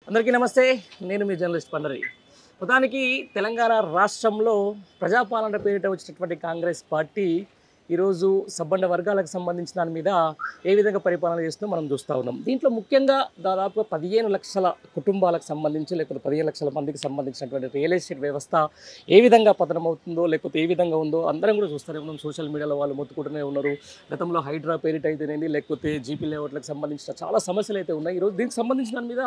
అందరికీ నమస్తే. నేను మీ జర్నలిస్ట్ పండరి. మొత్తానికి తెలంగాణ రాష్ట్రంలో ప్రజాపాలన పేరిట వచ్చినటువంటి కాంగ్రెస్ పార్టీ ఈరోజు సబ్బండ వర్గాలకు సంబంధించిన దాని మీద ఏ విధంగా పరిపాలన చేస్తుందో మనం చూస్తూ ఉన్నాం. దీంట్లో ముఖ్యంగా దాదాపు 15 లక్షల కుటుంబాలకు సంబంధించి లేకపోతే 15 లక్షల మందికి సంబంధించినటువంటి రియల్ ఎస్టేట్ వ్యవస్థ ఏ విధంగా పతనం అవుతుందో లేకపోతే ఏ విధంగా ఉందో అందరం కూడా చూస్తూనే ఉన్నాం. సోషల్ మీడియాలో వాళ్ళు మొత్తుకుంటూనే ఉన్నారు. గతంలో హైడ్రా పేరిట అయితేనేది లేకపోతే జీపీ లేఅవుట్లకు సంబంధించిన చాలా సమస్యలు అయితే ఉన్నాయి. ఈరోజు దీనికి సంబంధించిన దాని మీద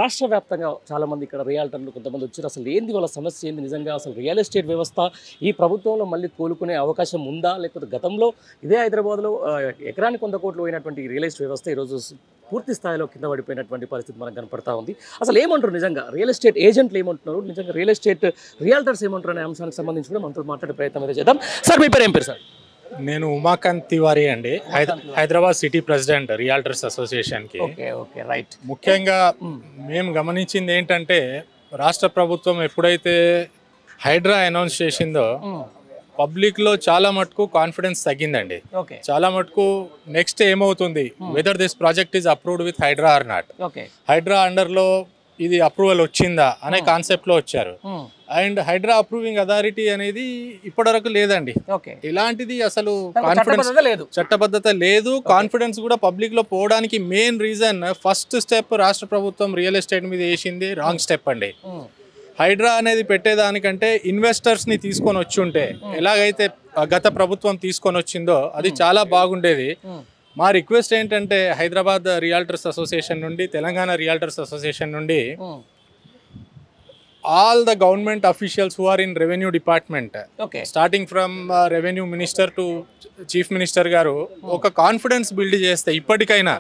రాష్ట్ర వ్యాప్తంగా చాలామంది ఇక్కడ రియాల్టర్లు కొంతమంది వచ్చారు. అసలు ఏంది వాళ్ళ సమస్య ఏంది, నిజంగా అసలు రియల్ ఎస్టేట్ వ్యవస్థ ఈ ప్రభుత్వంలో మళ్ళీ కోలుకునే అవకాశం ఉందా, లేకపోతే గతంలో ఇదే హైదరాబాద్లో ఎకరానికి 100 కోట్లు పోయినటువంటి రియల్ ఎస్టేట్ వ్యవస్థ ఈరోజు పూర్తి స్థాయిలో కింద పడిపోయినటువంటి పరిస్థితి మనకు కనపడతా ఉంది. అసలు ఏమంటారు నిజంగా రియల్ ఎస్టేట్ ఏజెంట్లు ఏమంటున్నారు, నిజంగా రియల్ ఎస్టేట్ రియాల్టర్స్ ఏమంటారు అనే అంశానికి సంబంధించి కూడా మనతో మాట్లాడే ప్రయత్నం అయితే చేద్దాం. సార్ మీ పేరు ఏం పేరు? సార్ నేను ఉమాకాంత్ తివారీ అండి, హైదరాబాద్ సిటీ ప్రెసిడెంట్ రియాల్టర్స్ అసోసియేషన్కి. Okay right. ముఖ్యంగా మేము గమనించింది ఏంటంటే రాష్ట్ర ప్రభుత్వం ఎప్పుడైతే హైడ్రా అనౌన్స్ చేసిందో పబ్లిక్లో చాలా మటుకు కాన్ఫిడెన్స్ తగ్గిందండి. చాలా మటుకు నెక్స్ట్ ఏమవుతుంది, whether this project is approved with Hydraa or not, Hydraa అండర్లో ఇది అప్రూవల్ వచ్చిందా అనే కాన్సెప్ట్లో వచ్చారు. అండ్ హైడ్రా అప్రూవింగ్ అథారిటీ అనేది ఇప్పటివరకు లేదండి. ఇలాంటిది అసలు కాన్ఫిడెన్స్ చట్టబద్ధత లేదు, కాన్ఫిడెన్స్ కూడా పబ్లిక్ లో పోవడానికి మెయిన్ రీజన్ ఫస్ట్ స్టెప్ రాష్ట్ర ప్రభుత్వం రియల్ ఎస్టేట్ మీద వేసింది రాంగ్ స్టెప్ అండి. హైడ్రా అనేది పెట్టేదానికంటే ఇన్వెస్టర్స్ని తీసుకొని వచ్చి ఉంటే ఎలాగైతే గత ప్రభుత్వం తీసుకొని వచ్చిందో అది చాలా బాగుండేది. మా రిక్వెస్ట్ ఏంటంటే హైదరాబాద్ రియాల్టర్స్ అసోసియేషన్ నుండి, తెలంగాణ రియాల్టర్స్ అసోసియేషన్ నుండి all the government officials who are in revenue department, starting from revenue minister to chief minister garu oka confidence build cheste ippatikaina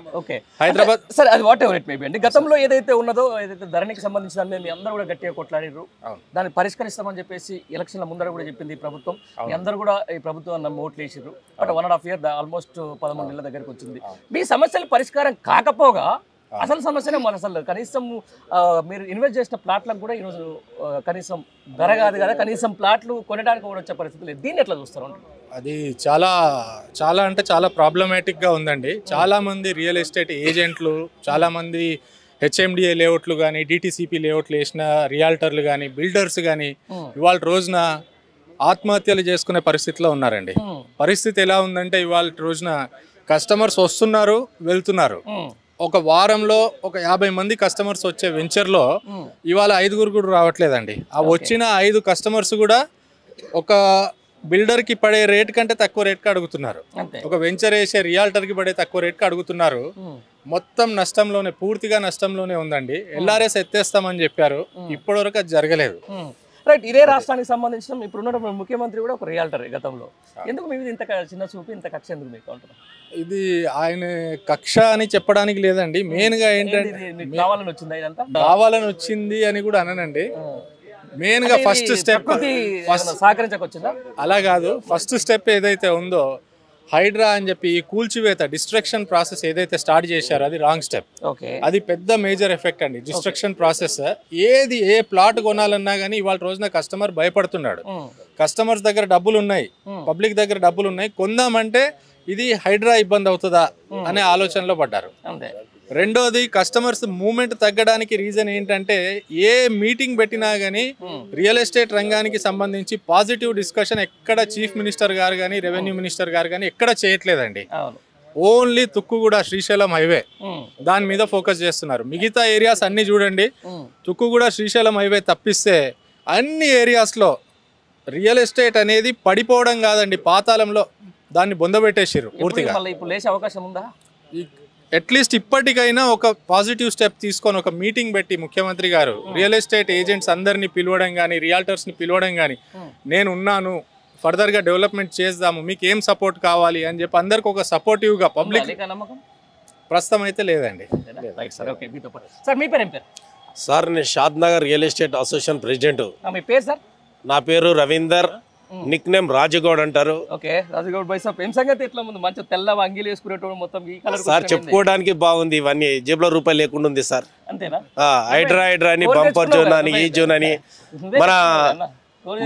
Hyderabad సరే అది what ever it may be అండి. గతంలో ఏదైతే ఉన్నదో ఏదైతే ధరణికి సంబంధించిన మీ అందరూ కూడా గట్టిగా కొట్లాడారు, దాన్ని పరిష్కరిస్తామని చెప్పేసి ఎలక్షన్ల ముందర కూడా చెప్పింది ఈ ప్రభుత్వం. మీ అందరూ కూడా ఈ ప్రభుత్వం ఓట్లు వేసారు. బట్ 1.5 year ఆల్మోస్ట్ 13 నెలల దగ్గరకు వచ్చింది. మీ సమస్యలు పరిష్కారం కాకపోగా అసలు సమస్యనే మన అసలు కనీసం మీరు ఇన్వెస్ట్ చేసిన ప్లాట్లకు కూడా ఈరోజు కనీసం ధర కాదు కదా, కనీసం ప్లాట్లు కొనడానికి కూడా వచ్చే పరిస్థితి లేదు. దీన్ని ఎట్లా చూస్తారు? అది చాలా చాలా అంటే చాలా ప్రాబ్లమాటిక్గా ఉందండి. చాలామంది రియల్ ఎస్టేట్ ఏజెంట్లు, చాలామంది హెచ్ఎండిఏ లేఅవుట్లు కానీ డిటిసిపి లేఅవుట్లు వేసిన రియాల్టర్లు కానీ బిల్డర్స్ కానీ ఇవాళ రోజున ఆత్మహత్యలు చేసుకునే పరిస్థితిలో ఉన్నారండి. పరిస్థితి ఎలా ఉందంటే ఇవాళ రోజున కస్టమర్స్ వస్తున్నారు, వెళ్తున్నారు. ఒక వారంలో ఒక 50 మంది కస్టమర్స్ వచ్చే వెంచర్లో ఇవాళ 5 కూడా రావట్లేదండి. ఆ వచ్చిన 5 కస్టమర్స్ కూడా ఒక బిల్డర్కి పడే రేట్ కంటే తక్కువ రేట్కి అడుగుతున్నారు, ఒక వెంచర్ వేసే రియాల్టర్కి పడే తక్కువ రేట్కి అడుగుతున్నారు. మొత్తం నష్టంలోనే, పూర్తిగా నష్టంలోనే ఉందండి. ఎల్ఆర్ఎస్ ఎత్తేస్తామని చెప్పారు, ఇప్పటివరకు అది జరగలేదు. రైట్. ఇదే రాష్ట్రానికి సంబంధించిన ఇప్పుడున్న ముఖ్యమంత్రి కూడా ఒక రియాల్టర్ గతంలో. ఎందుకు మీ ఇంత చిన్న చూపు, ఇంత కక్ష ఎందుకు మీకు అంటున్నారు? ఇది ఆయన కక్ష అని చెప్పడానికి లేదండి. మెయిన్ గా ఏంటంటే కావాలని వచ్చింది, ఇదంతా కావాలని వచ్చింది అని కూడా అననండి. మెయిన్ గా ఫస్ట్ స్టెప్ సహకరించకొచ్చిందా? అలా కాదు. ఫస్ట్ స్టెప్ ఏదైతే ఉందో హైడ్రా అని చెప్పి కూల్చివేత డిస్ట్రక్షన్ ప్రాసెస్ ఏదైతే స్టార్ట్ చేశారో అది రాంగ్ స్టెప్. అది పెద్ద మేజర్ ఎఫెక్ట్ అండి. డిస్ట్రక్షన్ ప్రాసెస్ ఏది ఏ ప్లాట్ కొనాలన్నా కానీ ఇవాళ రోజున కస్టమర్ భయపడుతున్నాడు. కస్టమర్స్ దగ్గర డబ్బులు ఉన్నాయి, పబ్లిక్ దగ్గర డబ్బులు ఉన్నాయి, కొందామంటే ఇది హైడ్రా ఇబ్బంది అవుతుందా అనే ఆలోచనలో పడ్డారు. రెండోది కస్టమర్స్ మూవ్మెంట్ తగ్గడానికి రీజన్ ఏంటంటే ఏ మీటింగ్ పెట్టినా కానీ రియల్ ఎస్టేట్ రంగానికి సంబంధించి పాజిటివ్ డిస్కషన్ ఎక్కడ చీఫ్ మినిస్టర్ గారు కానీ రెవెన్యూ మినిస్టర్ గారు కానీ ఎక్కడ చేయట్లేదండి. ఓన్లీ తుక్కుగూడ శ్రీశైలం హైవే దాని మీద ఫోకస్ చేస్తున్నారు. మిగతా ఏరియాస్ అన్ని చూడండి, తుక్కుగూడ శ్రీశైలం హైవే తప్పిస్తే అన్ని ఏరియాస్లో రియల్ ఎస్టేట్ అనేది పడిపోవడం కాదండి, పాతాళంలో దాన్ని బొందబెట్టేసారు పూర్తిగా. అవకాశం ఉందా? అట్లీస్ట్ ఇప్పటికైనా ఒక పాజిటివ్ స్టెప్ తీసుకొని ఒక మీటింగ్ పెట్టి ముఖ్యమంత్రి గారు రియల్ ఎస్టేట్ ఏజెంట్స్ అందరినీ పిలవడం కానీ, రియాల్టర్స్ని పిలవడం కానీ, నేను ఉన్నాను, ఫర్దర్గా డెవలప్మెంట్ చేద్దాము, మీకు ఏం సపోర్ట్ కావాలి అని చెప్పి అందరికి ఒక సపోర్టివ్గా పబ్లిక్ ప్రస్తుతం అయితే లేదండి. సార్ నేను Shadnagar real estate association president. మీ పేరు సార్? నా పేరు రవీందర్, నిక్ నేమ్ రాజగౌడ్ అంటారు. రాజగౌడ్ భాయ్ సాబ్, ఏం సంగతి? ఎట్లా ఉంది? మంచి తెల్ల అంగీలు వేసుకునేటోడు మొత్తం ఈ కలర్ సార్. చెప్పుకోవడానికి బాగుంది, ఇవన్నీ జేబులో రూపాయలు లేకుండా ఉంది సార్. అంతేనా? హైడ్రా అని, బంపర్ జోన్ అని, ఈ జోన్ అని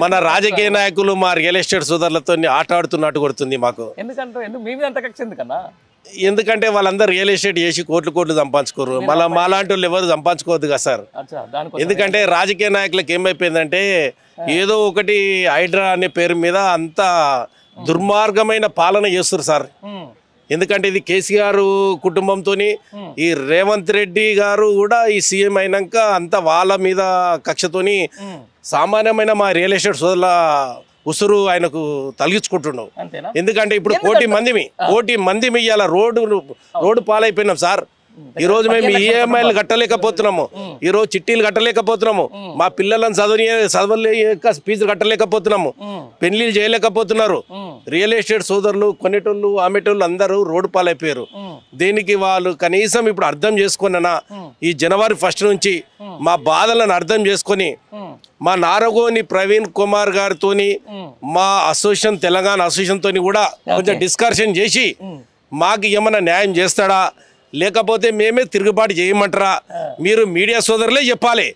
మన రాజకీయ నాయకులు మా రియల్ ఎస్టేట్ సోదరులతో ఆట ఆడుతున్నట్టు కొడుతుంది మాకు. ఎందుకంటే మీ మీద అంత కక్ష ఎందుకన్నా? ఎందుకంటే వాళ్ళందరూ రియల్ ఎస్టేట్ చేసి కోట్లు సంపాదించుకోరు, మళ్ళీ మాలాంటి వాళ్ళు ఎవరు సంపాదించుకోవద్దు కదా సార్. ఎందుకంటే రాజకీయ నాయకులకు ఏమైపోయిందంటే ఏదో ఒకటి హైడ్రా అనే పేరు మీద అంత దుర్మార్గమైన పాలన చేస్తారు సార్. ఎందుకంటే ఇది కేసీఆర్ కుటుంబంతో ఈ రేవంత్ రెడ్డి గారు కూడా ఈ సీఎం అయినాక అంత వాళ్ళ మీద కక్షతోని సామాన్యమైన మా రియల్ ఎస్టేట్ సోదరుల ఉసురు ఆయనకు తలిగించుకుంటున్నావు. ఎందుకంటే ఇప్పుడు కోటి మంది ఇవాళ రోడ్డు పాలైపోయినాం సార్. ఈ రోజు మేము ఈఎంఐలు కట్టలేకపోతున్నాము, ఈ రోజు చిట్టీలు కట్టలేకపోతున్నాము, మా పిల్లలను చదవలేక ఫీజులు కట్టలేకపోతున్నాము, పెళ్లిళ్ళు చేయలేకపోతున్నారు. రియల్ ఎస్టేట్ సోదరులు కొనేటోళ్ళు అమ్మేటోళ్ళు అందరూ రోడ్డు పాలైపోయారు. దీనికి వాళ్ళు కనీసం ఇప్పుడు అర్థం చేసుకున్నా ఈ జనవరి 1 నుంచి మా బాధలను అర్థం చేసుకొని మా నారగోని ప్రవీణ్ కుమార్ గారితో మా అసోసియేషన్ తెలంగాణ అసోసియేషన్ తోని కూడా కొంచెం డిస్కషన్ చేసి మాకు ఏమైనా న్యాయం చేస్తాడా, లేకపోతే మేమే తిరుగుబాటు చేయమంటారా, మీరు మీడియా సోదరులే చెప్పాలి.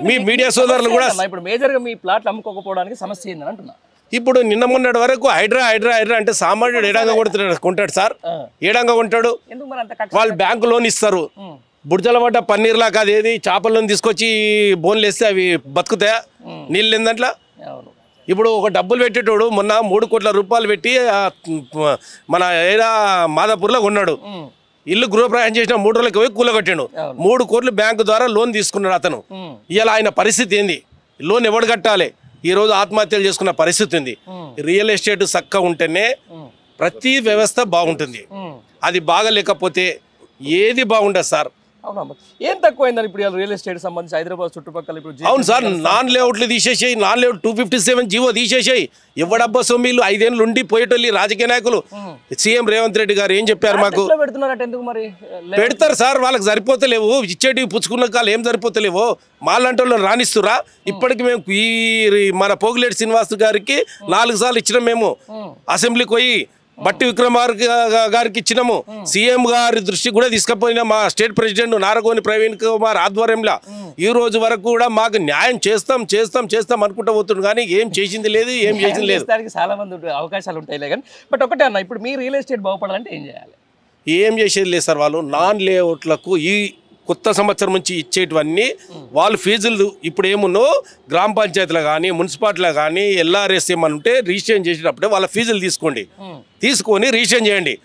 మీ మీడియా సోదరులు కూడా ఇప్పుడు మేజర్గా మీ ప్లాట్లు అమ్ముకోకపోవడానికి సమస్య ఏందని అంటున్నా. ఇప్పుడు నిన్న మొన్నటి వరకు హైడ్రా అంటే సామాన్యుడు ఏడంగా కొంటాడు సార్, ఏడంగా కొంటాడు. వాళ్ళు బ్యాంకు లోన్ ఇస్తారు, బుడ్జల పడ్డ పన్నీర్లా కాదు, ఏది చేపలను తీసుకొచ్చి బోన్లు వేస్తే అవి బతుకుతాయా, నీళ్ళు ఏందంట్లా. ఇప్పుడు ఒక డబ్బులు పెట్టేటోడు మొన్న 3 కోట్ల రూపాయలు పెట్టి మన ఏడా మాదాపూర్లో కొన్నాడు, ఇల్లు గృహప్రవేశం చేసిన 3 రోజులకి పోయి కూలగొట్టాడు. 3 కోట్లు బ్యాంకు ద్వారా లోన్ తీసుకున్నాడు అతను. ఇలా ఆయన పరిస్థితి ఏంది, లోన్ ఎవడు కట్టాలి? ఈ రోజు ఆత్మహత్యలు చేసుకున్న పరిస్థితి ఉంది. రియల్ ఎస్టేట్ చక్కగా ఉంటేనే ప్రతి వ్యవస్థ బాగుంటుంది, అది బాగలేకపోతే ఏది బాగుండదు సార్. ఏం తక్కువైందని ఇప్పుడు రియల్ ఎస్టేట్ సంబంధించి హైదరాబాద్ చుట్టుపక్కల ఇప్పుడు అవును సార్, నాన్ లేఅవుట్లు తీసేసాయి, నాన్ లేఅవుట్ 257 జీవో తీసేసాయి. ఎవడబ్బా సొమ్మిలు 5 ఏళ్ళు ఉండి పోయేటోళ్ళు రాజకీయ నాయకులు. సీఎం రేవంత్ రెడ్డి గారు ఏం చెప్పారు, మాకు పెడతారు సార్, వాళ్ళకి సరిపోతలేవు, ఇచ్చేటివి పుచ్చుకున్న కాలు ఏం సరిపోతలేవు, మాలాంటి వాళ్ళని రాణిస్తురా. ఇప్పటికి మేము ఈ మన పోగులేటి శ్రీనివాస్ గారికి 4 సార్లు ఇచ్చినాం, మేము అసెంబ్లీకి పోయి బట్టి విక్రమార్క గారికి ఇచ్చినాము, సీఎం గారి దృష్టి కూడా తీసుకుపోయినా మా స్టేట్ ప్రెసిడెంట్ నారగోని ప్రవీణ్ కుమార్ ఆధ్వర్యంలో ఈ రోజు వరకు కూడా మాకు న్యాయం చేస్తాం అనుకుంటూ పోతుంది, కానీ ఏం చేసింది లేదు, ఏం చేసింది లేదు. చాలా మంది అవకాశాలు ఉంటాయి కానీ బట్ ఒకటే అన్న, ఇప్పుడు మీ రియల్ ఎస్టేట్ బాగుపడాలంటే ఏం చేయాలి? ఏం చేసేది లేదు సార్. వాళ్ళు నాన్ లేఅవుట్లకు ఈ కొత్త సంవత్సరం నుంచి ఇచ్చేటివన్నీ వాళ్ళు ఫీజులు ఇప్పుడు ఏమున్నో గ్రామ పంచాయతీలో కానీ మున్సిపాలిటీలో కానీ ఎల్ఆర్ఎస్ ఏమని ఉంటే రిజిస్ట్రేషన్ చేసేటప్పుడే వాళ్ళ ఫీజులు తీసుకొని రిజిస్ట్రేషన్ చేయండి.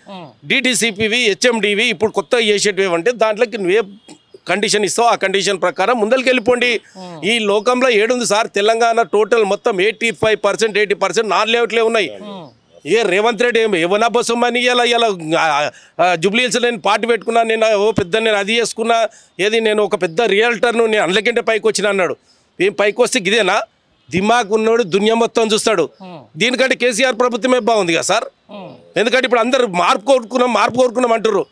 డిటిసిపివి హెచ్ఎండివి ఇప్పుడు కొత్తగా చేసేటివి అంటే దాంట్లోకి నువ్వే కండిషన్ ఇస్తావు, ఆ కండిషన్ ప్రకారం ముందరికి వెళ్ళిపోండి. ఈ లోకంలో ఏడుంది సార్, తెలంగాణ టోటల్ మొత్తం 80% నాన్ లేఅవుట్లే ఉన్నాయి. ఏ రేవంత్ రెడ్డి ఏమన్నా బొమ్మని ఇలా జూబ్లీహిల్స్ నేను పార్టీ పెట్టుకున్నా, నేను నేను అది చేసుకున్నా, ఏది నేను ఒక పెద్ద రియల్టర్ను, నేను అందులకంటే పైకి వచ్చిన అన్నాడు. ఏం పైకి వస్తే గిదేనా? దిమాగ్ ఉన్నాడు, దునియా మొత్తం చూస్తాడు. దీనికంటే కేసీఆర్ ప్రభుత్వమే బాగుంది కదా సార్. ఎందుకంటే ఇప్పుడు అందరు మార్పు కోరుకున్నాం అంటారు.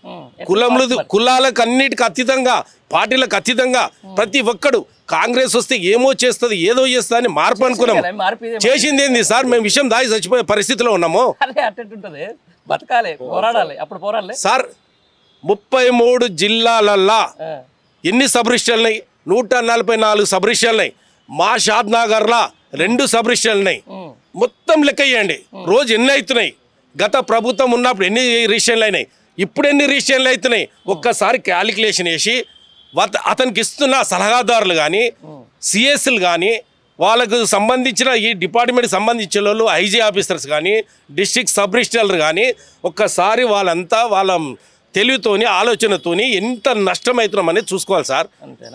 కులాలకు అన్నిటికి అతీతంగా, పార్టీలకు అతీతంగా ప్రతి ఒక్కడు కాంగ్రెస్ వస్తే ఏమో చేస్తుంది, ఏదో చేస్తుంది అని మార్పు అనుకున్నాం. చేసింది ఏంది సార్? మేము విషయం దాగి చచ్చిపోయే పరిస్థితిలో ఉన్నాము సార్. 33 జిల్లాలల్లా ఎన్ని సబ్ రిజిస్టర్లున్నాయి? 144 సబ్ రిజిస్టర్లున్నాయి. మా షాద్ నగర్లా 2 సబ్ రిజిస్టర్లున్నాయి. మొత్తం లెక్క వేయండి, రోజు ఎన్ని అవుతున్నాయి? గత ప్రభుత్వం ఉన్నప్పుడు ఎన్ని రిజిస్టర్లు అయినాయి, ఇప్పుడు ఎన్ని రిజిస్టర్లు అవుతున్నాయి? ఒక్కసారి క్యాలిక్యులేషన్ వేసి అతనికి ఇస్తున్న సలహాదారులు కానీ సిఎస్లు కానీ వాళ్ళకు సంబంధించిన ఈ డిపార్ట్మెంట్కి సంబంధించిన వాళ్ళు ఐజీ ఆఫీసర్స్ కానీ డిస్ట్రిక్ట్ సబ్ రిజిస్ట్రార్లు కానీ ఒక్కసారి వాళ్ళంతా వాళ్ళ తెలివితోని ఆలోచనతోని ఎంత నష్టమవుతున్నాం అనేది చూసుకోవాలి సార్.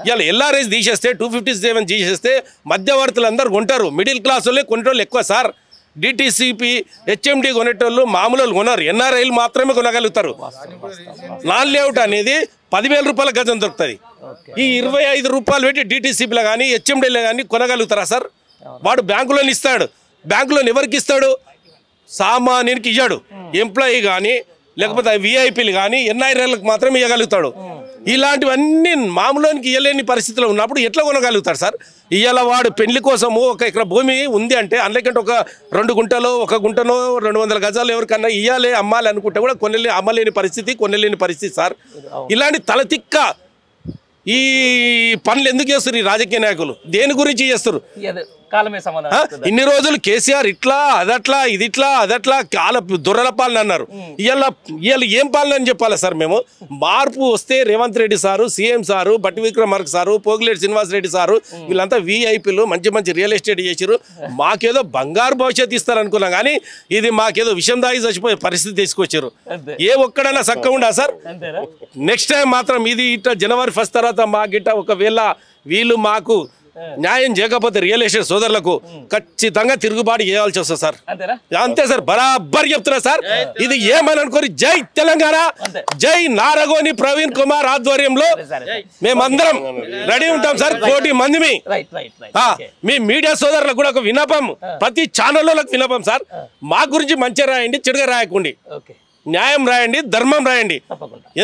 ఇలా ఎల్ఆర్ఎస్ తీసేస్తే 257 తీసేస్తే మధ్యవర్తులు అందరూ కొంటారు, మిడిల్ క్లాస్ వాళ్ళే కొనేటోళ్ళు ఎక్కువ సార్. డిటిసిపి హెచ్ఎండి కొనేటోళ్ళు మామూలు కొనరు, ఎన్ఆర్ఐలు మాత్రమే కొనగలుగుతారు. నాన్ లేఅవుట్ అనేది 10,000 రూపాయల గజం దొరుకుతుంది. ఈ 25 రూపాయలు పెట్టి డిటిసిపిలో కానీ హెచ్ఎండిలో కానీ కొనగలుగుతారా సార్? వాడు బ్యాంకులోని ఇస్తాడు, బ్యాంకులోని ఎవరికి ఇస్తాడు? సామాన్యునికి ఇయ్యాడు. ఎంప్లాయీ కానీ లేకపోతే విఐపీలు కానీ ఎన్ఐఆర్లకు మాత్రమే ఇవ్వగలుగుతాడు. ఇలాంటివన్నీ మామూలుకి ఇవ్వలేని పరిస్థితిలో ఉన్నప్పుడు ఎట్లా కొనగలుగుతాడు సార్? ఇవాళ వాడు పెళ్లి కోసము 1 ఎకరా భూమి ఉంది అంటే అందుకంటే ఒక 2 గుంటలో 1 గుంటనో 200 గజాలు ఎవరికన్నా ఇవ్వాలి అమ్మాలి అనుకుంటే కూడా అమ్మలేని పరిస్థితి సార్. ఇలాంటి తలతిక్క ఈ పనులు ఎందుకు చేస్తారు ఈ రాజకీయ నాయకులు? దేని గురించి చేస్తారు? కాలమే సమాధానం. ఇన్ని రోజులు కేసీఆర్ ఇట్లా అదట్లా ఇదిట్లా అదట్లా కాల దొరల పాలన అన్నారు. ఇవాళ ఏం పాలన అని చెప్పాలి సార్ మేము? మార్పు వస్తే Revanth Reddy sir, CM sir, బట్టి విక్రమార్క సారు, పోగిలేటి శ్రీనివాస్ రెడ్డి సారు, వీళ్ళంతా వీఐపీలు మంచి మంచి రియల్ ఎస్టేట్ చేసారు. మాకేదో బంగారు భవిష్యత్తు ఇస్తారనుకున్నాం, కానీ ఇది మాకేదో విషం దాగి చచ్చిపోయే పరిస్థితి తీసుకొచ్చారు. ఏ ఒక్కడైనా చక్కగా ఉండా సార్? నెక్స్ట్ టైం మాత్రం ఇది ఇట్లా January 1 తర్వాత మా గిట్ట ఒకవేళ వీళ్ళు మాకు న్యాయం చేయకపోతే రియల్ ఎస్టేట్ సోదరులకు ఖచ్చితంగా తిరుగుబాటు చేయాల్సి వస్తుంది సార్. అంతే సార్, బరాబర్ చెప్తున్నా సార్. ఇది ఏమని అనుకోని జై తెలంగాణ, జై నారగోని ప్రవీణ్ కుమార్ ఆధ్వర్యంలో మేమందరం రెడీ ఉంటాం సార్. 1 కోటి మంది మీ మీడియా సోదరులకు కూడా ఒక విన్నపం, ప్రతి ఛానళ్ళకు విన్నపం సార్. మా గురించి మంచిగా రాయండి, చెడుగా రాయకండి, న్యాయం రాయండి, ధర్మం రాయండి.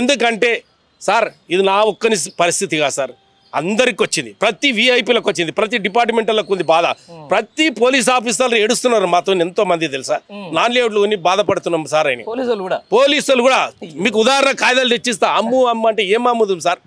ఎందుకంటే సార్ ఇది నా ఒక్కని పరిస్థితి కాదు సార్, అందరికి వచ్చింది, ప్రతి విఐపీలకు వచ్చింది, ప్రతి డిపార్ట్మెంట్లకు ఉంది బాధ. ప్రతి పోలీస్ ఆఫీసర్లు ఏడుస్తున్నారు మాతో ఎంతో మంది తెలుసా. నాన్ లేఅవుట్లు కొని బాధపడుతున్నాం సార్ అని. పోలీసులు కూడా మీకు ఉదాహరణ కాయిదాలు తెచ్చిస్తా. అమ్ము అంటే ఏం అమ్ముదాం సార్?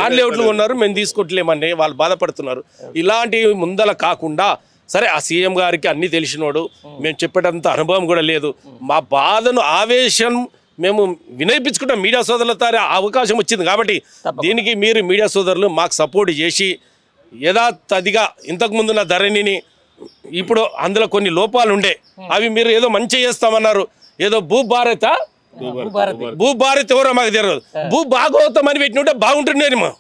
నాన్ లేఅవుట్లు ఉన్నారు, మేము తీసుకోవట్లేమండి, వాళ్ళు బాధపడుతున్నారు. ఇలాంటి ముందల కాకుండా సరే ఆ సీఎం గారికి అన్నీ తెలిసినోడు, మేము చెప్పేటంత అనుభవం కూడా లేదు. మా బాధను ఆవేశం మేము వినయించుకుంటాం. మీడియా సోదరులతో అవకాశం వచ్చింది కాబట్టి దీనికి మీరు మీడియా సోదరులు మాకు సపోర్ట్ చేసి యథాతథిగా ఇంతకుముందున్న ధరణిని ఇప్పుడు అందులో కొన్ని లోపాలు ఉండే అవి మీరు ఏదో మంచి చేస్తామన్నారు. ఏదో భూభారత్ ఎవరో మాకు తెలియదు, భూభాగవతం అని పెట్టినట్టే బాగుంటుండేమో.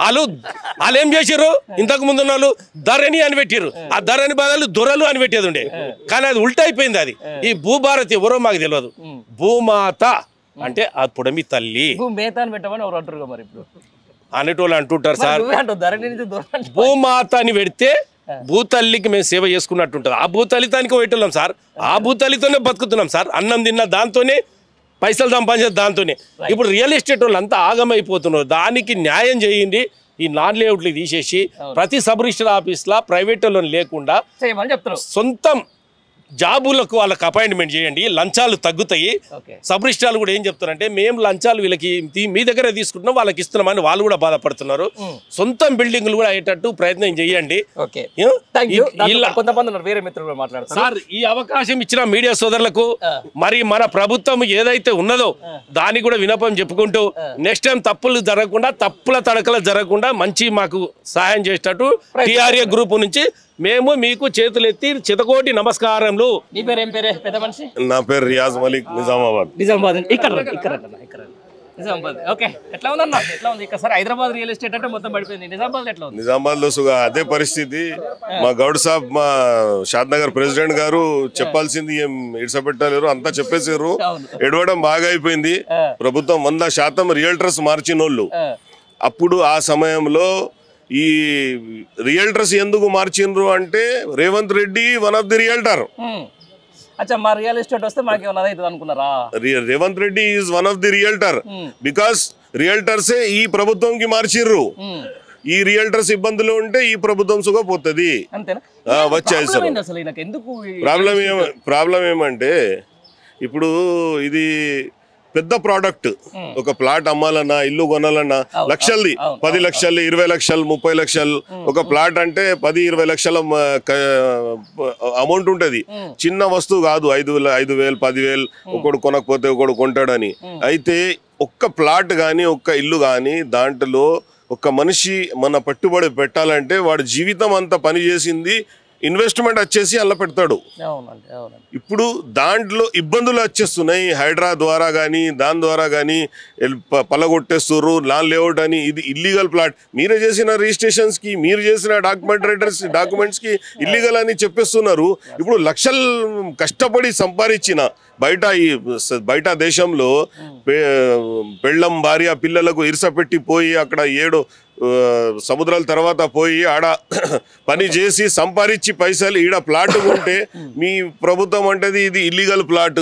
వాళ్ళు ఏం చేసారు? ఇంతకు ముందు వాళ్ళు ధరణి అని పెట్టారు, ఆ ధరణి బదులు దొరలు అని పెట్టేది ఉండే, కానీ అది ఉల్టా అయిపోయింది. అది ఈ భూభారతి ఎవరో మాకు తెలియదు. భూమాత అంటే అప్పుడు మీ తల్లి అనేటోళ్ళు అంటుంటారు సార్. భూమాత అని పెడితే భూతల్లికి మేము సేవ చేసుకున్నట్టు ఉంటుంది. ఆ భూతల్లితానికి పెట్టలేం సార్, ఆ భూతల్లితోనే బతుకుతున్నాం సార్. అన్నం తిన్న దాంతోనే, పైసలు సంపాదించే దాంతోనే. ఇప్పుడు రియల్ ఎస్టేట్ వాళ్ళు అంతా ఆగమైపోతున్నారు. దానికి న్యాయం చేయండి. ఈ నాన్ లేఅవుట్లు తీసేసి ప్రతి సబ్ రిజిస్టర్ ఆఫీస్లో ప్రైవేట్ లో లేకుండా సొంతం జాబులకు వాళ్ళకి అపాయింట్మెంట్ చేయండి, లంచాలు తగ్గుతాయి. సబ్ రిజిస్ట్రార్లు కూడా ఏం చెప్తారంటే మేము లంచాలు వీళ్ళకి మీ దగ్గర తీసుకుంటున్నాం, వాళ్ళకి ఇస్తున్నామని వాళ్ళు కూడా బాధపడుతున్నారు. సొంతం బిల్డింగ్లు కూడా అయ్యేటట్టు ప్రయత్నం చేయండి. సార్ ఈ అవకాశం ఇచ్చిన మీడియా సోదరులకు మరి మన ప్రభుత్వం ఏదైతే ఉన్నదో దానికి కూడా వినపం చెప్పుకుంటూ నెక్స్ట్ టైం తప్పులు జరగకుండా, తప్పుల తడకలు జరగకుండా మంచి మాకు సహాయం చేసేటట్టు టిఆర్ఏ గ్రూప్ నుంచి మేము మీకు చేతులెత్తి చితకోటి నమస్కారములు. నీ పేరు ఏం పేరే పెద్ద మనిషి? నా పేరు రియాజ్ మలిక్, నిజామాబాద్. ఇక్కడ నిజామాబాద్. ఓకే, ఎట్లా ఉందన్న? ఎట్లా ఉంది ఇక్కడ? సార్ హైదరాబాద్ రియల్ ఎస్టేట్ అంటే మొత్తం పడిపోయింది, నిజామాబాద్ ఎట్లా ఉంది? నిజామాబాద్ లో అదే పరిస్థితి. మా గౌడ్ సాబ్, మా షాద్ నగర్ ప్రెసిడెంట్ గారు చెప్పాల్సింది ఏం ఇడ్సపెట్టలేరు, అంతా చెప్పేసారు. ఎడవడం బాగా అయిపోయింది. ప్రభుత్వం 100% రియల్టర్స్ మార్చినోళ్ళు. అప్పుడు ఆ సమయంలో ఈ రియల్టర్స్ ఎందుకు మార్చిండ్రు అంటే Revanth Reddy one of the realtor. Revanth Reddy is one of the realtor because రియల్టర్సే ఈ ప్రభుత్వంకి మార్చిర్రు. ఈ రియల్టర్స్ ఇబ్బందులు ఉంటే ఈ ప్రభుత్వం సుఖపోతుంది. వచ్చాయి సార్. ప్రాబ్లం ఏమంటే ఇప్పుడు ఇది పెద్ద ప్రోడక్ట్. ఒక ప్లాట్ అమ్మాలన్నా, ఇల్లు కొనాలన్నా లక్షలది, 10 లక్షలు, 20 లక్షలు, 30 లక్షలు. ఒక ప్లాట్ అంటే 10-20 లక్షల అమౌంట్ ఉంటది. చిన్న వస్తువు కాదు. 5,000 10,000 ఒకడు కొనకపోతే ఒకడు కొంటాడని. అయితే ఒక్క ప్లాట్ కానీ ఒక్క ఇల్లు కానీ దాంట్లో ఒక మనిషి మన పట్టుబడి పెట్టాలంటే వాడు జీవితం అంతా పని చేసింది ఇన్వెస్ట్మెంట్ వచ్చేసి అలా పెడతాడు. ఇప్పుడు దాంట్లో ఇబ్బందులు వచ్చేస్తున్నాయి. హైడ్రా ద్వారా కానీ దాని ద్వారా కానీ పల్లగొట్టేస్తున్నారు. నాన్ లేఅవుట్ అని ఇది ఇల్లీగల్ ప్లాట్. మీరే చేసిన రిజిస్ట్రేషన్స్కి, మీరు చేసిన డాక్యుమెంట్స్కి ఇల్లీగల్ అని చెప్పేస్తున్నారు. ఇప్పుడు లక్షలు కష్టపడి సంపాదించిన బయట దేశంలో పెళ్ళం భార్య పిల్లలకు ఇరుసపెట్టి పోయి అక్కడ 7 సముద్రాల తర్వాత పోయి ఆడ పని చేసి సంపాదించి పైసలు ఈడ ప్లాట్ ఉంటే మీ ప్రభుత్వం అంటది ఇది ఇల్లీగల్ ప్లాట్.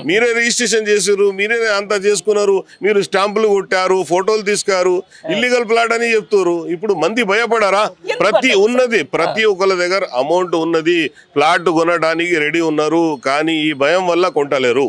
మీరే రిజిస్ట్రేషన్ చేసారు, మీరే అంతా చేసుకున్నారు, మీరు స్టాంపులు కొట్టారు, ఫోటోలు తీసుకారు, ఇల్లీగల్ ప్లాట్ అని చెప్తారు. ఇప్పుడు మంది భయపడారా? ప్రతి ఒక్కళ్ళ దగ్గర అమౌంట్ ఉన్నది, ప్లాట్ కొనడానికి రెడీ ఉన్నారు, కానీ ఈ భయం వల్ల కొంటలేరు.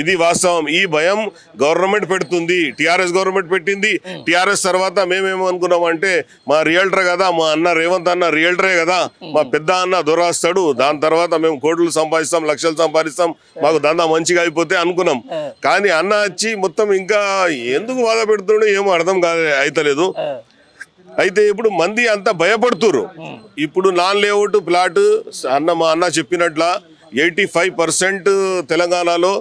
ఇది వాస్తవం. ఈ భయం గవర్నమెంట్ పెడుతుంది. టిఆర్ఎస్ గవర్నమెంట్ పెట్టింది. టిఆర్ఎస్ తర్వాత మేమేమో ఏమనుకున్నామంటే మా రియల్టర్ కదా, మా అన్న రేవంత్ అన్న రియల్టరే కదా, మా పెద్ద అన్న దొరాస్తాడు, దాని తర్వాత మేము కోట్లు సంపాదిస్తాం, లక్షలు సంపాదిస్తాం, మాకు దందా మంచిగా అయిపోతే అనుకున్నాం. కానీ అన్న వచ్చి మొత్తం ఇంకా ఎందుకు బాధ పెడుతుండో ఏమో అర్థం అయితలేదు. అయితే ఇప్పుడు మంది అంతా భయపడుతురు. ఇప్పుడు నాన్ లేఅవుట్ ప్లాట్ మా అన్న చెప్పినట్ల 85% తెలంగాణలో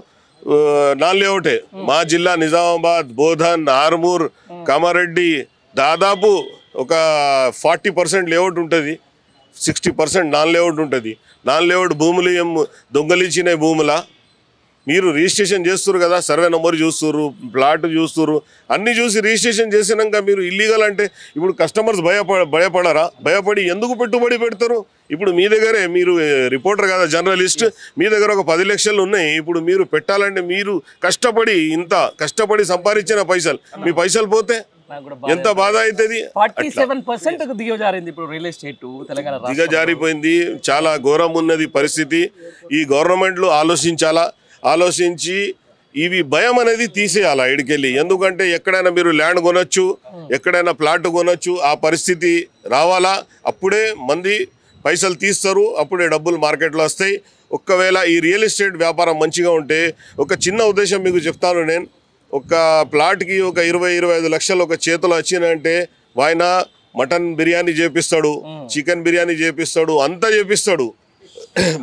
నాన్ లేఅవుటే. మా జిల్లా నిజామాబాద్, బోధన్, ఆర్మూర్, కామారెడ్డి దాదాపు ఒక 40% లేఅవుట్ ఉంటుంది, 60% నాన్ లేఅవుట్ ఉంటుంది. నాన్ లేఅవుట్ భూములు ఏం దొంగలించిన భూముల మీరు రిజిస్ట్రేషన్ చేస్తున్నారు కదా, సర్వే నెంబర్ చూస్తున్నారు, ప్లాట్ చూస్తున్నారు, అన్ని చూసి రిజిస్ట్రేషన్ చేసినాక మీరు ఇల్లీగల్ అంటే ఇప్పుడు కస్టమర్స్ భయపడరా? భయపడి ఎందుకు పెట్టుబడి పెడతారు? ఇప్పుడు మీ దగ్గరే, మీరు రిపోర్టర్ కదా, జర్నలిస్ట్, మీ దగ్గర ఒక 10 లక్షలు ఉన్నాయి. ఇప్పుడు మీరు పెట్టాలంటే మీరు కష్టపడి సంపాదించిన పైసలు, మీ పైసలు పోతే ఎంత బాధ అవుతుంది. 47% దిగజారింది ఇప్పుడు రియల్ ఎస్టేట్ తెలంగాణ రాష్ట్రంలో. దిగజారిపోయింది, చాలా ఘోరం ఉన్నది పరిస్థితి. ఈ గవర్నమెంట్లు ఆలోచించి ఇవి భయం అనేది తీసేయాలా ఇడికెళ్ళి. ఎందుకంటే ఎక్కడైనా మీరు ల్యాండ్ కొనొచ్చు, ఎక్కడైనా ప్లాట్ కొనొచ్చు, ఆ పరిస్థితి రావాలా. అప్పుడే మంది పైసలు తీస్తారు, అప్పుడే డబ్బులు మార్కెట్లో వస్తాయి. ఒక్కవేళ ఈ రియల్ ఎస్టేట్ వ్యాపారం మంచిగా ఉంటే, ఒక చిన్న ఉద్దేశం మీకు చెప్తాను నేను, ఒక ప్లాట్కి ఒక 20-25 లక్షలు ఒక చేతిలో వచ్చినంటే ఆయన మటన్ బిర్యానీ చేపిస్తాడు, చికెన్ బిర్యానీ చేపిస్తాడు, అంతా చేపిస్తాడు,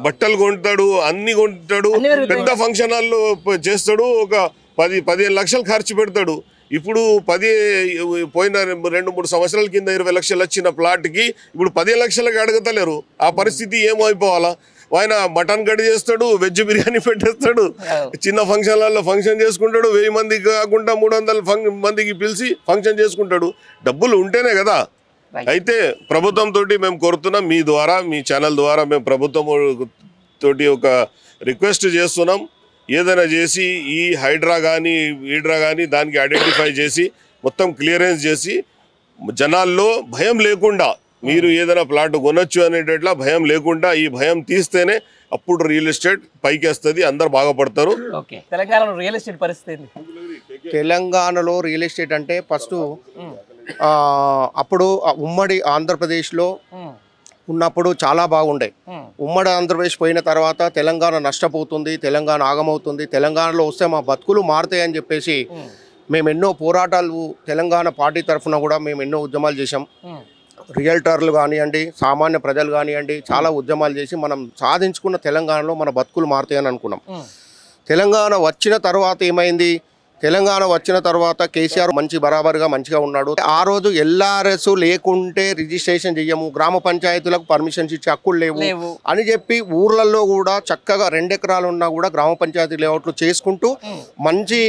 బట్టలు కొంటాడు, అన్ని కొంటాడు, పెద్ద ఫంక్షన్ హాల్లో చేస్తాడు, ఒక 10-15 లక్షలు ఖర్చు పెడతాడు. ఇప్పుడు పోయిన 2-3 సంవత్సరాల కింద 20 లక్షలు వచ్చిన ప్లాట్కి ఇప్పుడు 15 లక్షలకి అడగతలేరు. ఆ పరిస్థితి ఏమైపోవాలా? ఆయన మటన్ కట్ చేస్తాడు, వెజ్ బిర్యానీ పెట్టేస్తాడు, చిన్న ఫంక్షన్లలో ఫంక్షన్ చేసుకుంటాడు, 1000 మందికి కాకుండా 300 మందికి పిలిచి ఫంక్షన్ చేసుకుంటాడు. డబ్బులు ఉంటేనే కదా. అయితే ప్రభుత్వంతో మేము కోరుతున్నాం, మీ ద్వారా, మీ ఛానల్ ద్వారా మేము ప్రభుత్వం తోటి ఒక రిక్వెస్ట్ చేస్తున్నాం. ఏదైనా చేసి ఈ హైడ్రా కానీ దానికి ఐడెంటిఫై చేసి మొత్తం క్లియరెన్స్ చేసి జనాల్లో భయం లేకుండా మీరు ఏదైనా ప్లాట్ కొనొచ్చు అనేటట్లా భయం లేకుండా, ఈ భయం తీస్తేనే అప్పుడు రియల్ ఎస్టేట్ పైకి వస్తుంది, అందరు బాగుపడతారు. తెలంగాణలో రియల్ ఎస్టేట్ పరిస్థితి తెలంగాణలో రియల్ ఎస్టేట్ అంటే ఫస్ట్ అప్పుడు ఉమ్మడి ఆంధ్రప్రదేశ్లో ఉన్నప్పుడు చాలా బాగుండే. ఉమ్మడి ఆంధ్రప్రదేశ్ పోయిన తర్వాత తెలంగాణ నష్టపోతుంది, తెలంగాణ ఆగమవుతుంది, తెలంగాణలో వస్తే మా బతుకులు మారుతాయని చెప్పేసి మేము ఎన్నో పోరాటాలు, తెలంగాణ పార్టీ తరఫున కూడా మేము ఎన్నో ఉద్యమాలు చేసాం. రియల్టర్లు కానివ్వండి, సామాన్య ప్రజలు కానివ్వండి, చాలా ఉద్యమాలు చేసి మనం సాధించుకున్న తెలంగాణలో మన బతుకులు మారుతాయని అనుకున్నాం. తెలంగాణ వచ్చిన తర్వాత ఏమైంది? తెలంగాణ వచ్చిన తర్వాత కేసీఆర్ బరాబర్గా మంచిగా ఉన్నాడు. ఆ రోజు ఎల్ఆర్ఎస్ లేకుంటే రిజిస్ట్రేషన్ చెయ్యము, గ్రామ పంచాయతీలకు పర్మిషన్స్ ఇచ్చే హక్కులు లేవు అని చెప్పి ఊర్లలో కూడా చక్కగా 2 ఎకరాలు ఉన్నా కూడా గ్రామ పంచాయతీ లేఅవుట్లు చేసుకుంటూ మంచి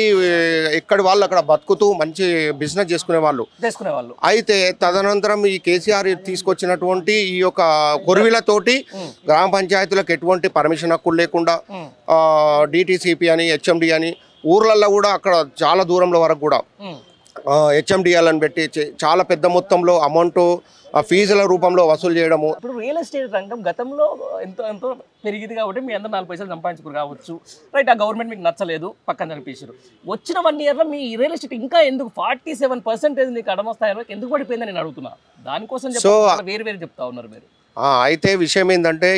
ఎక్కడి వాళ్ళు అక్కడ బతుకుతూ మంచి బిజినెస్ చేసుకునే వాళ్ళు. అయితే తదనంతరం ఈ కేసీఆర్ తీసుకొచ్చినటువంటి ఈ యొక్క కొరివిలతోటి గ్రామ పంచాయతీలకు ఎటువంటి పర్మిషన్ హక్కులు లేకుండా డిటిసిపి అని, హెచ్ఎండి అని ఊర్లలో కూడా అక్కడ చాలా దూరంలో వరకు కూడా హెచ్ఎండిఎల్ అని పెట్టి చాలా పెద్ద మొత్తంలో అమౌంట్ ఫీజుల రూపంలో వసూలు చేయడము. ఇప్పుడు రియల్ ఎస్టేట్ రంగం గతంలో ఎంతో పెరిగింది కాబట్టి మీ అందరూ 4 పైసలు సంపాదించుకుని కావచ్చు, రైట్? ఆ గవర్నమెంట్ మీకు నచ్చలేదు, పక్కన చనిపించారు. వచ్చిన 1 ఇయర్లో మీ రియల్ ఎస్టేట్ ఇంకా ఎందుకు 47% మీకు అడమస్థాయిలో ఎందుకు పడిపోయిందని నేను అడుగుతున్నా. దానికోసం వేరు చెప్తా ఉన్నారు మీరు. అయితే విషయం ఏంటంటే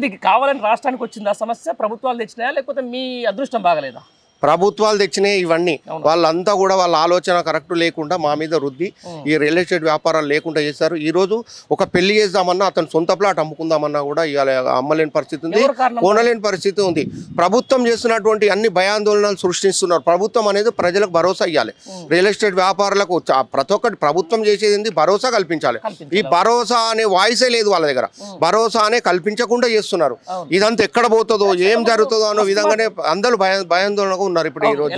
ఇది కావాలని రాష్ట్రానికి వచ్చిందా సమస్య? ప్రభుత్వాలు తెచ్చినాయా లేకపోతే మీ అదృష్టం బాగలేదా? ప్రభుత్వాలు తెచ్చినాయి ఇవన్నీ. వాళ్ళంతా కూడా వాళ్ళ ఆలోచన కరెక్ట్ లేకుండా మా మీద రుద్ది ఈ రియల్ ఎస్టేట్ వ్యాపారాలు లేకుండా చేశారు. ఈరోజు ఒక పెళ్లి చేద్దామన్నా, అతను సొంత ప్లాట్ అమ్ముకుందామన్నా కూడా ఇవాళ అమ్మలేని పరిస్థితి ఉంది, కొనలేని పరిస్థితి ఉంది. ప్రభుత్వం చేస్తున్నటువంటి అన్ని భయాందోళనలు సృష్టిస్తున్నారు. ప్రభుత్వం అనేది ప్రజలకు భరోసా ఇవ్వాలి. రియల్ ఎస్టేట్ వ్యాపారులకు ప్రతి ఒక్కటి ప్రభుత్వం చేసేది భరోసా కల్పించాలి. ఈ భరోసా అనే వాయిసే లేదు వాళ్ళ దగ్గర. భరోసా అనే కల్పించకుండా చేస్తున్నారు. ఇదంతా ఎక్కడ పోతుందో, ఏం జరుగుతుందో అనే విధంగానే అందరూ భయాందోళనకు ఉన్నారు. ఇప్పుడు ఈ రోజు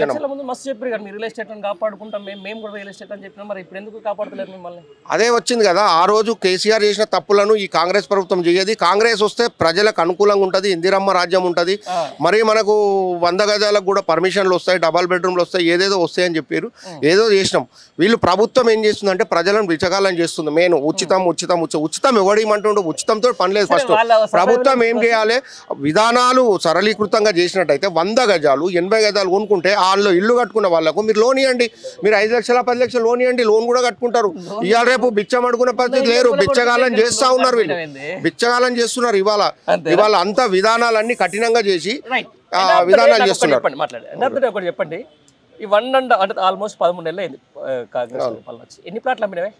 అదే వచ్చింది కదా. ఆ రోజు కేసీఆర్ చేసిన తప్పులను ఈ కాంగ్రెస్ ప్రభుత్వం చేయదు. కాంగ్రెస్ వస్తే ప్రజలకు అనుకూలంగా ఉంటుంది, ఇందిరమ్మ రాజ్యం ఉంటుంది, మరి మనకు 100 గజాలకు కూడా పర్మిషన్లు వస్తాయి, డబల్ బెడ్రూమ్లు వస్తాయి, ఏదేదో వస్తాయని చెప్పారు. ఏదో చేసినాం. వీళ్ళు ప్రభుత్వం ఏం చేస్తుందంటే ప్రజలను బిచ్చగాలని చేస్తుంది. మెయిన్ ఉచితం ఎవడేమంటుండో, ఉచితంతో పని లేదు. ఫస్ట్ ప్రభుత్వం ఏం చేయాలి, విధానాలు సరళీకృతంగా చేసినట్టయితే 100 గజాలు 80 గజాలు కాగితాలు కొనుక్కుంటే వాళ్ళు ఇల్లు కట్టుకున్న వాళ్ళకు మీరు లోన్ ఇవ్వండి, మీరు 5 లక్షల 10 లక్షలు లోన్ ఇవ్వండి, లోన్ కూడా కట్టుకుంటారు. ఇవాళ రేపు బిచ్చం అడుగునే పరిస్థితి లేరు, బిచ్చగాలం చేస్తా ఉన్నారు, వీళ్ళు బిచ్చగాలం చేస్తున్నారు. ఇవాళ అంతా విధానాలన్నీ కఠినంగా చేసి విధానాలు చేస్తున్నారు. చెప్పండి, ఈ 1 అంటే ఆల్మోస్ట్ 13 నెలలు అయింది కాంగ్రెస్. ఎన్ని ప్లాట్లు అమ్మినవే?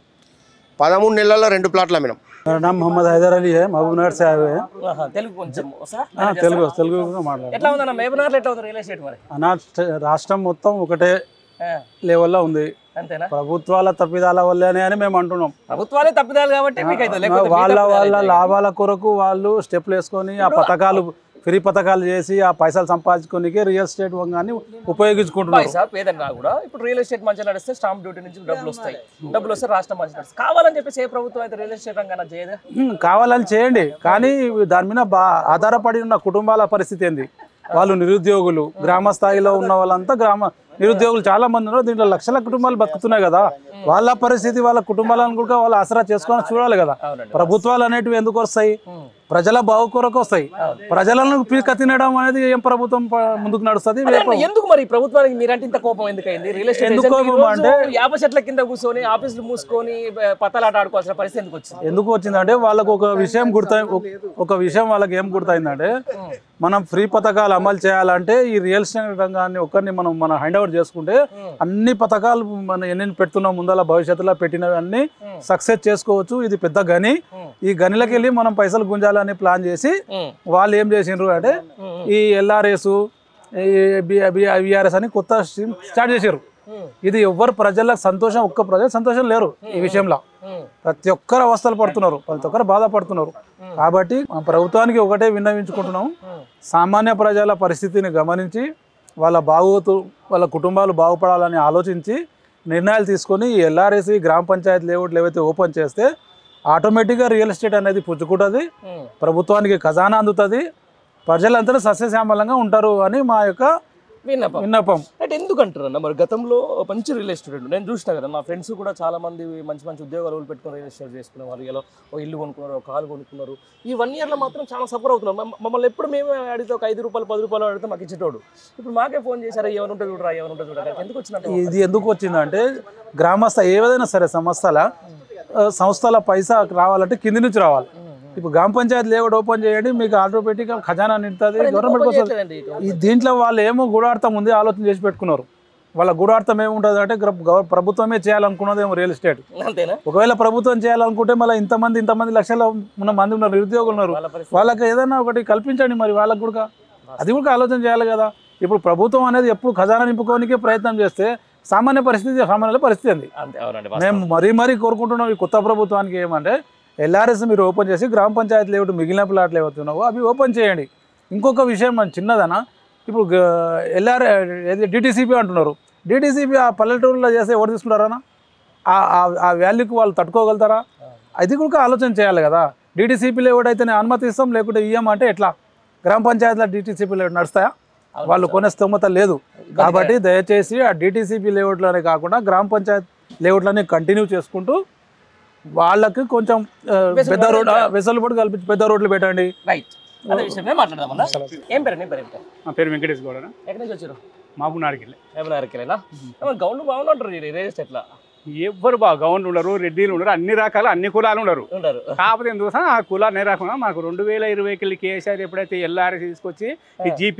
13 నెలల్లో 2 ప్లాట్లు అమ్మినాం. मेरा नाम मोहम्मद हैदर अली है, महबूबनगर से आए हुए हैं. తెలుగు కొంచెం తెలుగు మాట్లాడాలి. ఎట్లా ఉందన్న మహబూబ్నగర్లో, ఎట్లా ఉంది రియల్ ఎస్టేట్ మరి? రాష్ట్రం మొత్తం ఒకటే లెవెల్లో ఉంది. అంతేనా? ప్రభుత్వాల తప్పిదాల వల్లనే అని మేము అంటున్నాం. ప్రభుత్వాలే తప్పిదాలు కాబట్టి వాళ్ళ లాభాల కొరకు వాళ్ళు స్టెప్లు వేసుకొని ఆ పథకాలు ఫ్రీ పథకాలు చేసి ఆ పైసలు సంపాదించుకోనికి రియల్ ఎస్టేట్ వంగాన్ని ఉపయోగించుకుంటున్నారు. పేదన్నా కూడా ఇప్పుడు రియల్ ఎస్టేట్ మంచిగా నడిస్తే స్టాంప్ డ్యూటీ నుంచి డబ్బులు వస్తే రాష్ట్రం మంచిగా నడుస్తుంది. కావాలని చెప్పేసి ఏ ప్రభుత్వం అయితే రియల్ ఎస్టేట్ రంగాన చేయదు. కావాలని చేయండి, కానీ దాని మీద ఆధారపడి ఉన్న కుటుంబాల పరిస్థితి ఏంది? వాళ్ళు నిరుద్యోగులు, గ్రామ స్థాయిలో ఉన్న వాళ్ళంతా నిరుద్యోగులు చాలా మంది ఉన్నారు. దీంట్లో లక్షల కుటుంబాలు బతుకుతున్నాయి కదా, వాళ్ళ పరిస్థితి వాళ్ళ కుటుంబాలను కూడా వాళ్ళు ఆసరా చేసుకొని చూడాలి కదా. ప్రభుత్వాలు అనేటివి ఎందుకు వస్తాయి? ప్రజల బాగు కొరకు వస్తాయి. ప్రజలను పీక తినడం అనేది ఏం ప్రభుత్వం ముందుకు నడుస్తుంది? ఎందుకు మరి ప్రభుత్వానికి మీరంటే ఇంత కోపం ఎందుకైంది? రియల్ ఎస్టేట్ ఎందుకు కోపం అంటే యాప చెట్ల కింద కూర్చొని ఆఫీసులు మూసుకొని పత్తాలాట ఆడుకోవాల్సిన పరిస్థితి ఎందుకు వచ్చిందంటే వాళ్ళకు ఒక విషయం వాళ్ళకి ఏం గుర్తయిందంటే, మనం ఫ్రీ పథకాలు అమలు చేయాలంటే ఈ రియల్ ఎస్టేట్ రంగాన్ని ఒక్కరిని మనం హ్యాండ్ ఓవర్ చేసుకుంటే అన్ని పథకాలు మనం ఎన్ని పెడుతున్నాం ముందర భవిష్యత్తులో పెట్టినవి అన్ని సక్సెస్ చేసుకోవచ్చు. ఇది పెద్ద గని, ఈ గనిలోకి వెళ్ళి మనం పైసలు గుంజాలని ప్లాన్ చేసి వాళ్ళు ఏం చేసిండ్రు అంటే ఈ LRS BRS అని కొత్త స్కీమ్ స్టార్ట్ చేశారు. ఇది ఎవ్వరు ప్రజలకు సంతోషం, ఒక్క ప్రజలకు సంతోషం లేరు ఈ విషయంలో. ప్రతి ఒక్కరు అవస్థలు పడుతున్నారు, ప్రతి ఒక్కరు బాధపడుతున్నారు. కాబట్టి మా ప్రభుత్వానికి ఒకటే విన్నవించుకుంటున్నాం, సామాన్య ప్రజల పరిస్థితిని గమనించి వాళ్ళ కుటుంబాలు బాగుపడాలని ఆలోచించి నిర్ణయాలు తీసుకొని ఈ LRS గ్రామ పంచాయతీ లేఅవుట్లు ఏవైతే ఓపెన్ చేస్తే ఆటోమేటిక్గా రియల్ ఎస్టేట్ అనేది పుచ్చుకుంటుంది, ప్రభుత్వానికి ఖజానా అందుతుంది, ప్రజలంతా సస్యశ్యామలంగా ఉంటారు అని మా యొక్క విన్నపం. అంటే ఎందుకు అంటారన్న మరి గతంలో మంచి రియల్ ఎస్టేట్ నేను చూసినా కదా, మా ఫ్రెండ్స్ కూడా చాలా మంది మంచి మంచి ఉద్యోగాలు పెట్టుకుని రియల్ ఎస్టేట్ చేసుకున్నారు. ఇలా ఓ ఇల్లు కొనుక్కున్నారు, ఒక కాలు కొనుక్కున్నారు. ఈ 1 ఇయర్లో మాత్రం చాలా సఫర్ అవుతున్నాం. మమ్మల్ని ఎప్పుడు మేము అడిగితే ఒక 5 రూపాయలు 10 రూపాయలు అడిగితే మాకు ఇచ్చేటోడు. ఇప్పుడు మాకే ఫోన్ చేశారు, ఎవరు ఉంటుంది చూడరా, ఎవరు ఉంటుంది చూడరా. ఎందుకు వచ్చిందంటే ఇది ఎందుకు వచ్చిందంటే గ్రామస్థ ఏదైనా సరే సంస్థల పైసా రావాలంటే కింది నుంచి రావాలి. ఇప్పుడు గ్రామ పంచాయతీ లేఅవుట్ ఓపెన్ చేయండి, మీకు ఆటోమేటిక్గా ఖజానా నిండుతుంది, గవర్నమెంట్ కోసం. దీంట్లో వాళ్ళు ఏమో గూఢార్థం ఉంది ఆలోచన చేసి పెట్టుకున్నారు. వాళ్ళ గూఢార్థం ఏముంటుంది అంటే ప్రభుత్వమే చేయాలనుకున్నది ఏమో రియల్ ఎస్టేట్. ఒకవేళ ప్రభుత్వం చేయాలనుకుంటే మళ్ళీ ఇంతమంది లక్షల మంది ఉన్నారు, నిరుద్యోగులు ఉన్నారు, వాళ్ళకి ఏదైనా ఒకటి కల్పించండి. మరి వాళ్ళకు కూడా అది కూడా ఆలోచన చేయాలి కదా. ఇప్పుడు ప్రభుత్వం అనేది ఎప్పుడు ఖజానా నింపుకోనికే ప్రయత్నం చేస్తే సామాన్య పరిస్థితి అంది. మేము మరీ కోరుకుంటున్నాం ఈ కొత్త ప్రభుత్వానికి ఏమంటే LRS మీరు ఓపెన్ చేసి గ్రామ పంచాయతీ లేఅవుట్ మిగిలిన ప్లాట్లు ఏవవుతున్నావో అవి ఓపెన్ చేయండి. ఇంకొక విషయం మన చిన్నదనా, ఇప్పుడు DTCP అంటున్నారు. DTCP ఆ పల్లెటూరులో చేస్తే ఎవరు తీసుకుంటారన్నా? ఆ వాల్యూకి వాళ్ళు తట్టుకోగలుగుతారా? అది కూడా ఆలోచన చేయాలి కదా. DTCP లేఅవుట్ అయితే నేను అనుమతిస్తాం, లేకుంటే ఇయ్యమంటే ఎట్లా? గ్రామ పంచాయతీలో DTCP లేఅవుట్ నడుస్తాయా? వాళ్ళు కొనే స్తోమత లేదు. కాబట్టి దయచేసి ఆ DTCP లేఅవుట్లోనే కాకుండా గ్రామ పంచాయతీ లేఅవుట్లని కంటిన్యూ చేసుకుంటూ వాళ్ళకి కొంచెం పెద్ద రోడ్ వెసులుబాటు కల్పించి పెద్ద రోడ్లు పెట్టండి. నా పేరు వెంకటేష్ గౌడ. ఎక్కడి నుంచి వచ్చారు? మహబూబ్నగర్కి గౌండ్లు బాగుంటారు రియల్ ఎస్టేట్లో. ఎవ్వరు గౌండ్లు ఉండరు, రెడ్డిలు ఉండరు, అన్ని రకాల అన్ని కులాలు ఉండరు. కాకపోతే ఎందుకోసం ఆ కులాన్ని రాకుండా మాకు 2020కి కేసీఆర్ ఎప్పుడైతే LRS తీసుకొచ్చి ఈ GP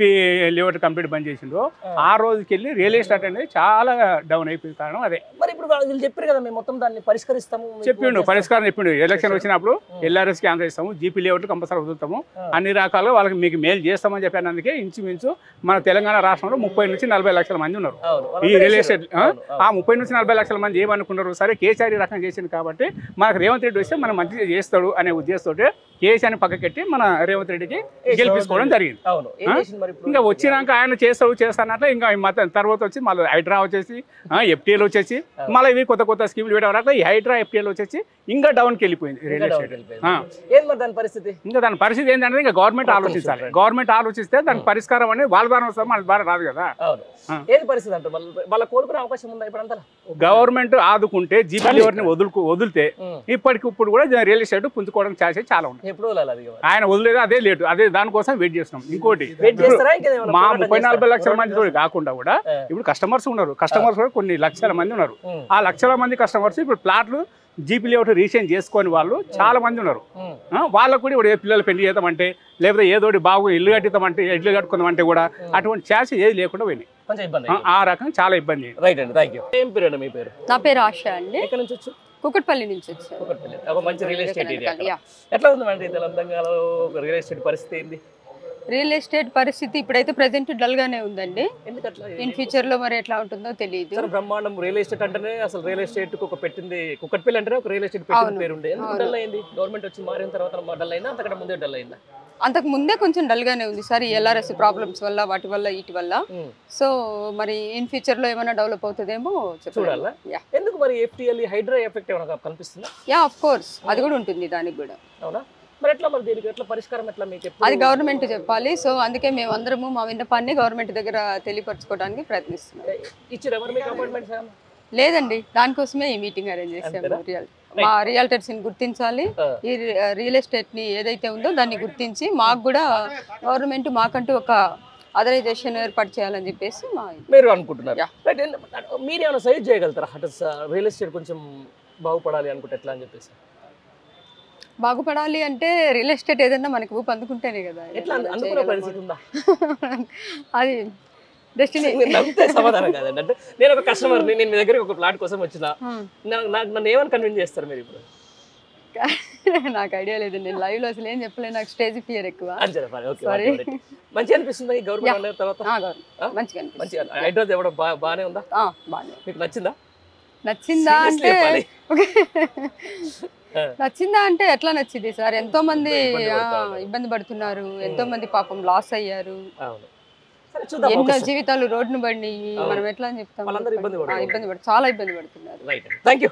లేఅవుట్ కంప్లీట్ బంద్ చేసిందో ఆ రోజుకి వెళ్ళి రియల్ ఎస్టేట్ అనేది చాలా డౌన్ అయిపోయిన కారణం అదే. మరి ఇప్పుడు వీళ్ళు చెప్పారు కదా మేము మొత్తం దాన్ని పరిష్కరిస్తాము, పరిష్కారం చెప్పిండు. ఎలక్షన్ వచ్చినప్పుడు LRS కి ఆంధ్ర ఇస్తాము, GP లేఅవుట్ కంపల్సరీ వదులుతాము, అన్ని రకాలుగా వాళ్ళకి మీకు మేలు చేస్తామని చెప్పినందుకే ఇంచుమించు మన తెలంగాణ రాష్ట్రంలో 30 నుంచి 40 లక్షల మంది ఉన్నారు ఈ రియల్ ఎస్టేట్. ఆ 30 నుంచి 40 లక్షల మంది అనుకున్నారు. సరే కేసీఆర్ రకం చేసింది కాబట్టి మనకు రేవంత్ రెడ్డి వస్తే మనం మంచిగా చేస్తాడు అనే ఉద్దేశంతో కేసీఆర్ని పక్కకెట్టి మన రేవంత్ రెడ్డికి గెలిపించుకోవడం జరిగింది. ఇంకా వచ్చినాక ఆయన చేస్తానట్లే ఇంకా మొత్తం తర్వాత వచ్చి మళ్ళీ హైడ్రా వచ్చేసి FTL వచ్చేసి మళ్ళీ ఇవి కొత్త స్కీమ్లు పెట్టడం ఈ హైడ్రా FTL వచ్చేసి ఇంకా డౌన్కి వెళ్ళిపోయింది రియల్ ఎస్టేట్. ఇంకా దాని పరిస్థితి ఏంటంటే ఇంకా గవర్నమెంట్ ఆలోచించాలి. గవర్నమెంట్ ఆలోచిస్తే దానికి పరిష్కారం అనేది వాళ్ళ ద్వారా వస్తుంది, మన ద్వారా రాదు కదా. గవర్నమెంట్ ఆదుకుంటే GP లేఅవుట్ని వదిలితే ఇప్పటికిప్పుడు కూడా రియల్ ఎస్టేట్ పుంజుకోవడం ఛాన్సెస్ చాలా ఉంటాయి. ఎప్పుడు వదలాలి అది? ఆయన వదిలేదు, అదే లేటు, అదే దానికోసం వెయిట్ చేస్తున్నాం. ఇంకోటి వెయిట్ చేస్తారా? ఇంకేమైనా మా పోరాటం 30-40 లక్షల చేస్తారా? మంది కాకుండా కూడా ఇప్పుడు కస్టమర్స్ ఉన్నారు. కస్టమర్స్ కూడా కొన్ని లక్షల మంది ఉన్నారు. ఆ లక్షల మంది కస్టమర్స్ ఇప్పుడు ప్లాట్లు జీపీ లేఅవుట్ రీసెంట్ చేసుకొని వాళ్ళు చాలా మంది ఉన్నారు. వాళ్ళకు కూడా ఇప్పుడు పిల్లలు పెళ్లి చేద్దామంటే, లేకపోతే ఏదోటి బాగు ఇల్లు కట్టిద్దామంటే, ఇల్లు కట్టుకుందామంటే కూడా అటువంటి ఛాన్స్ ఏది లేకుండా పోయినాయి. కొంచెం ఇబ్బంది. ఆ రకంగా చాలా ఇబ్బంది. రైట్ అండి, థ్యాంక్ యూ. ఏం పేరు అండి మీ పేరు? నా పేరు ఆశ అండి. ఎక్కడి నుంచి వచ్చు? కుకట్పల్లి నుంచి వచ్చాను. కుకట్పల్లి ఒక మంచి రియల్ ఎస్టేట్ ఏరియా. యా. ఎట్లా ఉంది మేడం తెలంగాణలో రియల్ ఎస్టేట్ పరిస్థితి ఏంది? రియల్ ఎస్టేట్ పరిస్థితి ఇప్పుడైతే ప్రెసెంట్ డల్ గానే ఉందండి. ఎందుకట్లా? ఇన్ ఫ్యూచర్ లో మరి ఎట్లా ఉంటుందో తెలియదు. అసలు బ్రహ్మాండం రియల్ ఎస్టేట్ అంటేనే అసలు రియల్ ఎస్టేట్ కు ఒక పెట్టింది కుకట్పల్లి అంటేనే ఒక రియల్ ఎస్టేట్ పెట్టిన పేరు ఉండే. ఎందుకు డల్ అయింది? గవర్నమెంట్ వచ్చి మారిన తర్వాత డల్ అయిందా, అంతకంటే ముందే డల్ అయిందా? అంతకు ముందే కొంచెం డల్ గానే ఉంది సార్, ఈ ఎల్ఆర్ఎస్ ప్రాబ్లమ్స్ వల్ల, వాటి వల్ల, వీటి వల్ల. సో మరి ఇన్ ఫ్యూచర్ లో ఏమైనా డెవలప్ అవుతుందేమో చూడాలా. ఎందుకు మరి ఎఫ్టీఎల్ హైడ్రా ఎఫెక్ట్ ఏమైనా కనిపిస్తుందా? యా, ఆఫ్ కోర్స్ అది కూడా ఉంటుంది దానికి కూడా. అవునా? మరి ఎట్లా మరి దీనికి ఎట్లా పరిష్కారం ఎట్లా మీకు? అది గవర్నమెంట్ చెప్పాలి. సో అందుకే మేము అందరము మా విన్నపాన్ని గవర్నమెంట్ దగ్గర తెలియపరచుకోవడానికి ప్రయత్నిస్తున్నాం. ఇచ్చారు ఎవరు మీకు అపాయింట్మెంట్స్? లేదండి, దానికోసమే ఈ మీటింగ్ అరేంజ్ చేసాము. మా రియల్టర్స్ ని గుర్తించాలి, ఈ రియల్ ఎస్టేట్ ని ఏదైతే ఉందో దాన్ని గుర్తించి మాకు కూడా గవర్నమెంట్ మాకంటూ ఒక అథరైజేషన్ ఏర్పాటు చేయాలని చెప్పేసి మీరు అనుకుంటున్నారు. మీరు ఏమైనా సజెస్ట్ చేయగలుగుతారా అటు రియల్ ఎస్టేట్ కొంచెం బాగుపడాలి అనుకుంటే ఎట్లా అని చెప్పేసి? బాగుపడాలి అంటే రియల్ ఎస్టేట్ ఏదన్నా మనకి ఊపు అందుకుంటేనే కదా. ఎట్లా అందుకునే పరిస్థితి ఉందా? అది డెస్టినీ. సమాధానం కాదండి. అంటే నేను ఒక కస్టమర్ని, నేను మీ దగ్గరికి ఒక ప్లాట్ కోసం వచ్చిన, నన్ను ఏమని కన్విన్స్ చేస్తారు మీరు ఇప్పుడు? నాకు ఐడియా లేదు, నేను లైవ్ లో అసలు ఏం చెప్పలేదు, నాకు స్టేజ్ ఫియర్ ఎక్కువ. మంచిగా అనిపిస్తుంది ఈ గవర్నమెంట్ తర్వాత? మంచిగా మంచిగా హైడ్రోజ్ ఇవ్వడం బాగానే ఉందా? బాగానే. మీకు నచ్చిందా? నచ్చిందా అంటే నచ్చిందా అంటే ఎట్లా నచ్చింది సార్, ఎంతో మంది ఇబ్బంది పడుతున్నారు, ఎంతో మంది పాపం లాస్ అయ్యారు, ఎన్నో జీవితాలు రోడ్డును పడినాయి. మనం ఎట్లా అని చెప్తాం? ఇబ్బంది పడుతున్నారు, చాలా ఇబ్బంది పడుతున్నారు. Thank you.